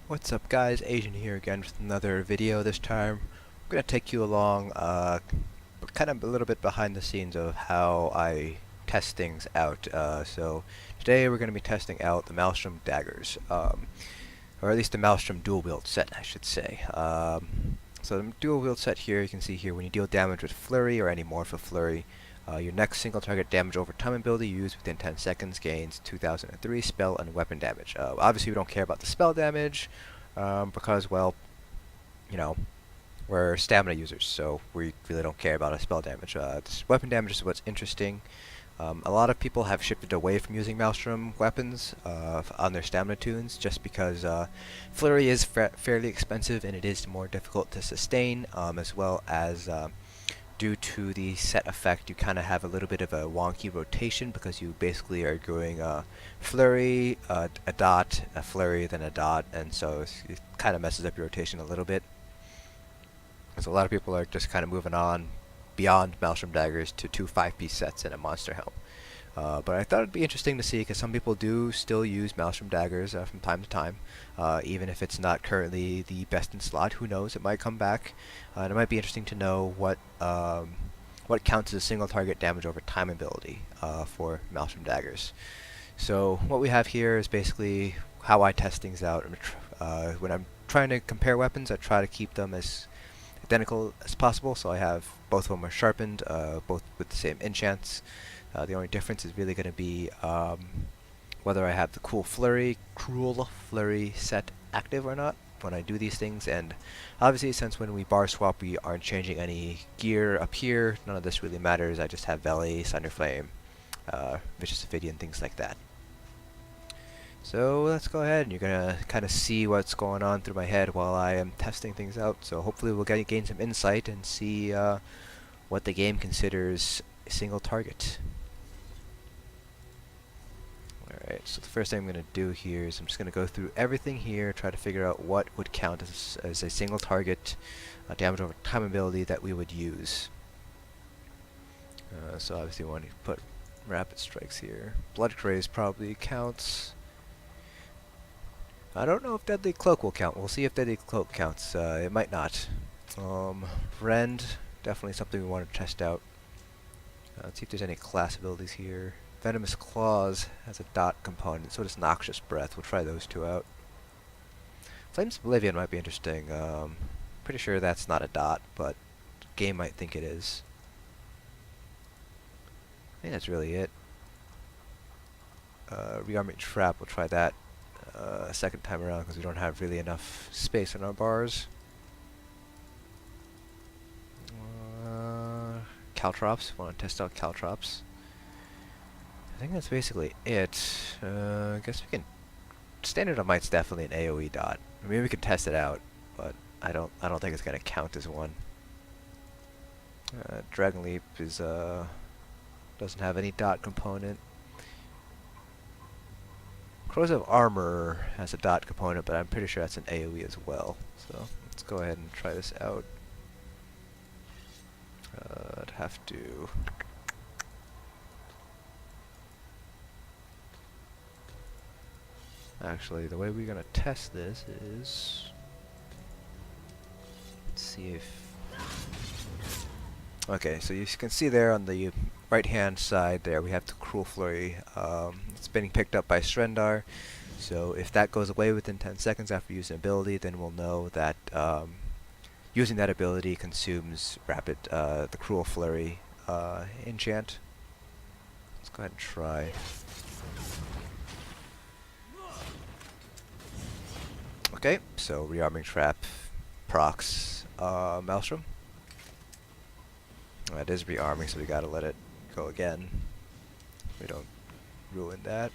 What's up guys, Asian here again with another video. This time I'm going to take you along kind of a little bit behind the scenes of how I test things out. So today we're going to be testing out the Maelstrom daggers, or at least the Maelstrom Dual Wield set I should say. So the Dual Wield set here, you can see here when you deal damage with Flurry or any morph of Flurry, your next single target damage over time ability used within 10 seconds gains 2003 spell and weapon damage. Obviously we don't care about the spell damage because, well, you know, we're stamina users, so we really don't care about our spell damage. This weapon damage is what's interesting. A lot of people have shifted away from using Maelstrom weapons on their stamina tunes just because Flurry is fairly expensive and it is more difficult to sustain, as well as due to the set effect, you kind of have a little bit of a wonky rotation because you basically are going Flurry, a dot, a Flurry, then a dot, and so it kind of messes up your rotation a little bit. So a lot of people are just kind of moving on beyond Maelstrom daggers to two 5-piece sets and a monster helm. But I thought it'd be interesting to see because some people do still use Maelstrom daggers from time to time, even if it's not currently the best in slot. Who knows? It might come back, and it might be interesting to know what counts as a single target damage over time ability for Maelstrom daggers. So what we have here is basically how I test things out. When I'm trying to compare weapons, I try to keep them as identical as possible. So I have both of them are sharpened, both with the same enchants. The only difference is really going to be whether I have the Cruel Flurry set active or not when I do these things. And obviously, since when we bar swap, we aren't changing any gear up here. None of this really matters. I just have Valley, Thunderflame, Vicious Ophidian, things like that. So let's go ahead, and you're going to kind of see what's going on through my head while I am testing things out. So hopefully we'll gain some insight and see what the game considers a single target. Alright, so the first thing I'm going to do here is I'm just going to go through everything here, try to figure out what would count as a single target damage over time ability that we would use. So obviously we want to put rapid strikes here. Blood Craze probably counts. I don't know if Deadly Cloak will count. We'll see if Deadly Cloak counts. It might not. Rend, definitely something we want to test out. Let's see if there's any class abilities here. Venomous Claws has a dot component, so does Noxious Breath. We'll try those two out. Flames of Oblivion might be interesting. Pretty sure that's not a dot, but the game might think it is. I think that's really it. Rearming Trap, we'll try that a second time around because we don't have really enough space in our bars. Caltrops, want to test out Caltrops. I think that's basically it. I guess we can. Standard on Might's definitely an AoE dot. Maybe we could test it out, but I don't think it's gonna count as one. Dragon Leap is doesn't have any dot component. Corrosive Armor has a dot component, but I'm pretty sure that's an AoE as well. So let's go ahead and try this out. I'd have to. Actually, the way we're gonna test this is, let's see if. Okay, so you can see there on the right-hand side there, we have the Cruel Flurry. It's being picked up by Srendar. So if that goes away within 10 seconds after using an ability, then we'll know that using that ability consumes the Cruel Flurry enchant. Let's go ahead and try. Okay, so Rearming Trap procs Maelstrom. That is rearming, so we gotta let it go again. We don't ruin that.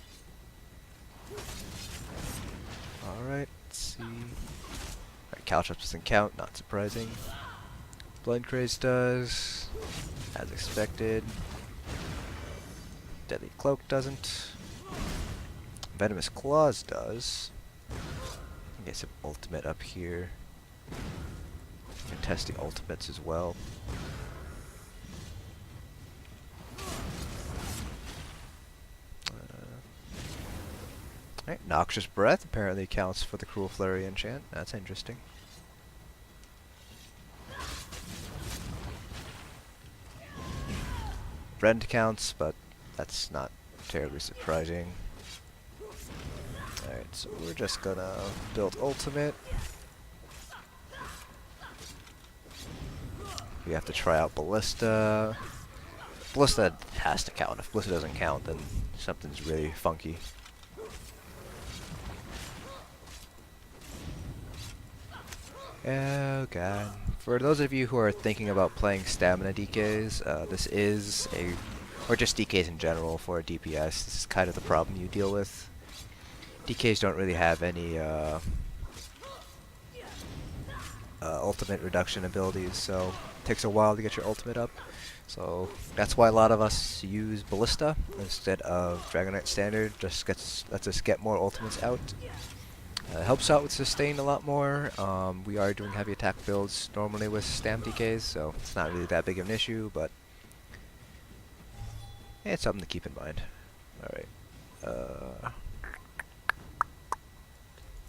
Alright, let's see. Alright, Caltrops doesn't count, not surprising. Blood Craze does, as expected. Deadly Cloak doesn't. Venomous Claws does. I guess an ultimate up here. You can test the ultimates as well. Right, Noxious Breath apparently counts for the Cruel Flurry enchant. That's interesting. Rend counts, but that's not terribly surprising. Alright, so we're just gonna build ultimate. We have to try out Ballista. Ballista has to count. If Ballista doesn't count, then something's really funky. Oh god. For those of you who are thinking about playing stamina DKs, this is or just DKs in general for a DPS, this is kind of the problem you deal with. DKs don't really have any ultimate reduction abilities, so it takes a while to get your ultimate up. So that's why a lot of us use Ballista instead of Dragonknight Standard. Lets us get more ultimates out. Helps out with sustain a lot more. We are doing heavy attack builds normally with Stam DKs, so it's not really that big of an issue, but it's something to keep in mind. Alright.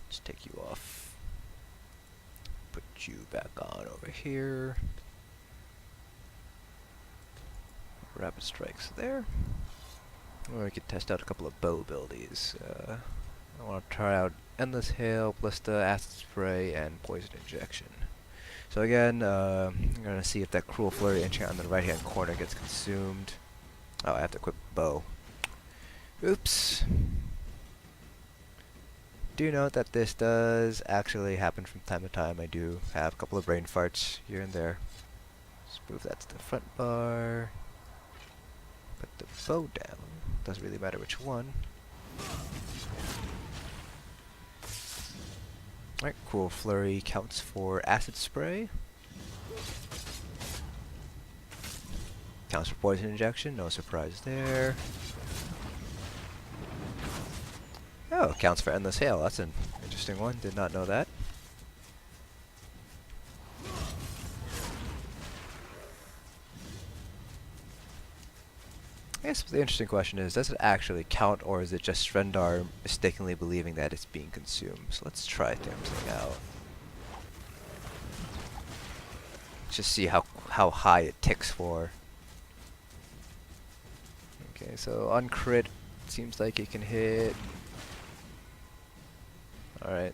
Let's take you off. Put you back on over here. Rapid strikes there. Or we could test out a couple of bow abilities. I want to try out Endless Hail, Ballista, Acid Spray, and Poison Injection. So again, I'm going to see if that Cruel Flurry enchant on the right hand corner gets consumed. Oh, I have to equip bow. Oops. Do note that this does actually happen from time to time. I do have a couple of brain farts here and there. Let's move that to the front bar. Put the bow down. Doesn't really matter which one. Alright, Cruel Flurry counts for Acid Spray. Counts for Poison Injection, no surprise there. Oh, counts for Endless Hail, that's an interesting one, did not know that. I guess the interesting question is, does it actually count, or is it just Rendar mistakenly believing that it's being consumed? So let's try something out. Just see how high it ticks for. Okay, so on crit, it seems like it can hit. Alright.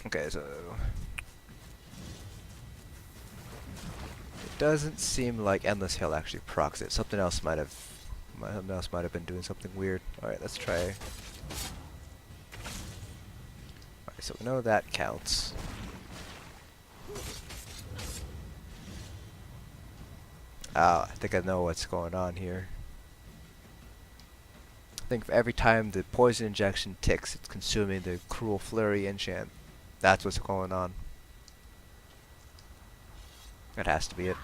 Okay, so it doesn't seem like Endless Hail actually procs it. Something else might have been doing something weird. Alright, let's try. Alright, so we know that counts. Ah, I think I know what's going on here. I think for every time the Poison Injection ticks, it's consuming the Cruel Flurry enchant. That's what's going on. That has to be it.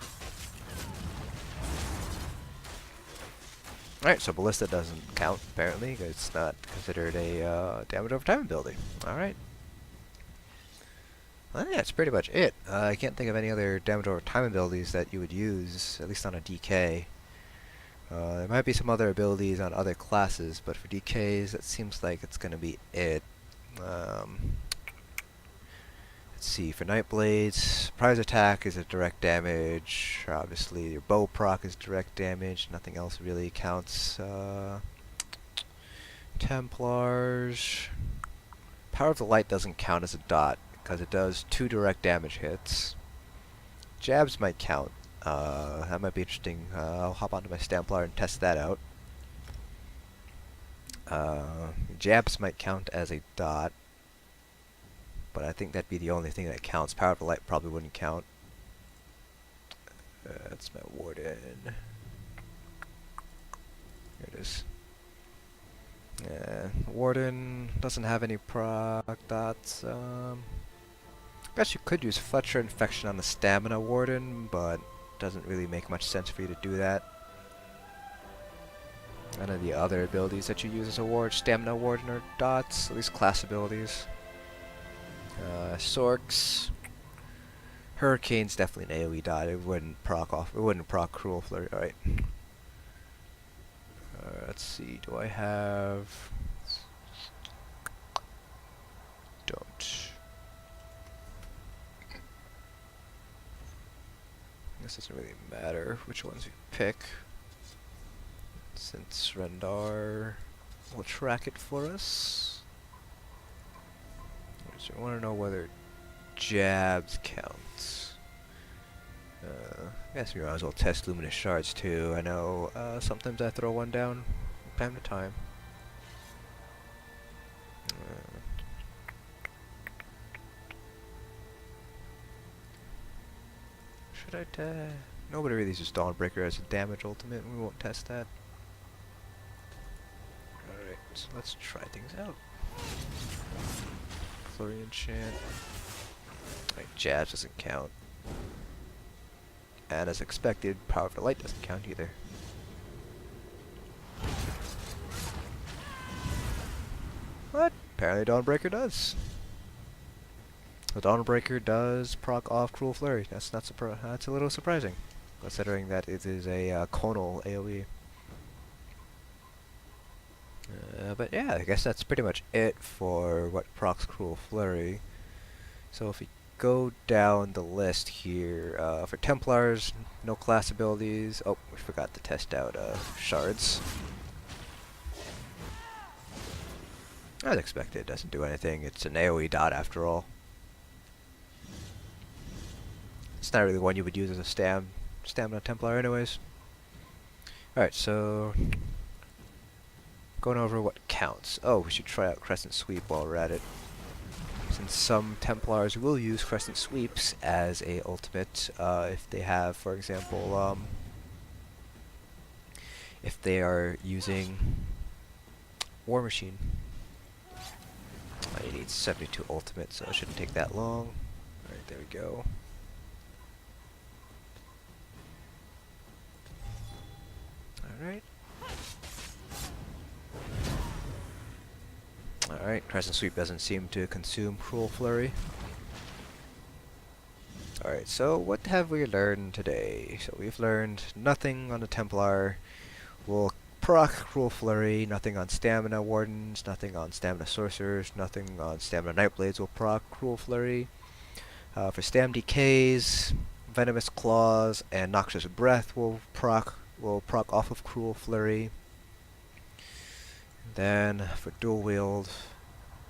Alright, so Ballista doesn't count, apparently, because it's not considered a damage over time ability. Alright. Well, yeah, that's pretty much it. I can't think of any other damage over time abilities that you would use, at least on a DK. There might be some other abilities on other classes, but for DKs, it seems like it's going to be it. Let's see, for Nightblades, surprise attack is a direct damage. Obviously, your bow proc is direct damage. Nothing else really counts. Templars. Power of the Light doesn't count as a dot because it does 2 direct damage hits. Jabs might count. That might be interesting. I'll hop onto my Stamplar and test that out. Jabs might count as a dot, but I think that'd be the only thing that counts. Power of the Light probably wouldn't count. That's my Warden. Here it is. Warden doesn't have any proc dots. I guess you could use Fletcher Infection on the Stamina Warden, but doesn't really make much sense for you to do that. None of the other abilities that you use as a ward, Stamina Warden, are dots, at least class abilities. Sorks. Hurricane's definitely an AoE dot. It wouldn't proc off. It wouldn't proc Cruel Flurry. All right. Let's see. Do I have? Don't. This doesn't really matter which ones we pick, since Rendar will track it for us. So I want to know whether jabs count. I guess we might as well test Luminous Shards too. I know sometimes I throw one down from time to time. Should I test? Nobody really uses Dawnbreaker as a damage ultimate, and we won't test that. Alright, so let's try things out. Flurry enchant. Alright, jabs doesn't count. And as expected, Power of the Light doesn't count either. What? Apparently Dawnbreaker does. The Dawnbreaker does proc off Cruel Flurry. That's a little surprising, considering that it is a conal AoE. But yeah, I guess that's pretty much it for what procs Cruel Flurry. So if we go down the list here, for Templars, no class abilities. Oh, we forgot to test out Shards. As expected, doesn't do anything. It's an AoE dot after all. It's not really one you would use as a stamina Templar anyways. Alright, so going over what counts. Oh, we should try out Crescent Sweep while we're at it. Since some Templars will use Crescent Sweeps as a ultimate, if they have, for example, if they are using War Machine. I need 72 ultimate, so it shouldn't take that long. Alright, there we go. Alright. Alright, Crescent Sweep doesn't seem to consume Cruel Flurry. Alright, so what have we learned today? So we've learned nothing on the Templar will proc Cruel Flurry, nothing on Stamina Wardens, nothing on Stamina Sorcerers, nothing on Stamina Nightblades will proc Cruel Flurry. For Stam DKs, Venomous Claws and Noxious Breath will proc off of Cruel Flurry. Then for Dual Wield,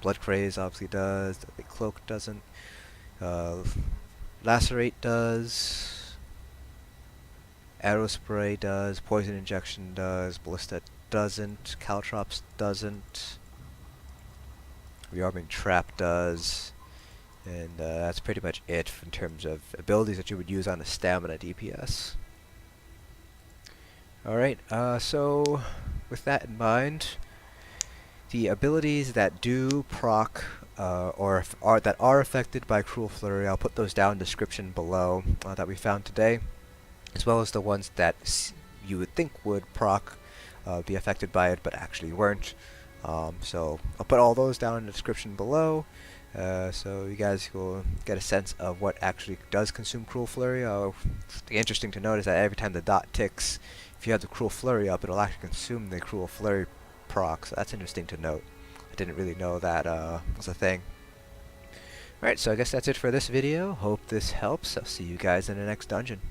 Blood Craze obviously does, the Cloak doesn't, Lacerate does, Arrow Spray does, Poison Injection does, Ballista doesn't, Caltrops doesn't, Rearming Trap does, and that's pretty much it in terms of abilities that you would use on a stamina DPS. Alright, so with that in mind, the abilities that do proc that are affected by Cruel Flurry, I'll put those down in the description below that we found today, as well as the ones that you would think would proc be affected by it but actually weren't. So I'll put all those down in the description below, so you guys will get a sense of what actually does consume Cruel Flurry. It's interesting to notice that every time the dot ticks, if you have the Cruel Flurry up, it'll actually consume the Cruel Flurry proc, so that's interesting to note. I didn't really know that was a thing. Alright, so I guess that's it for this video. Hope this helps. I'll see you guys in the next dungeon.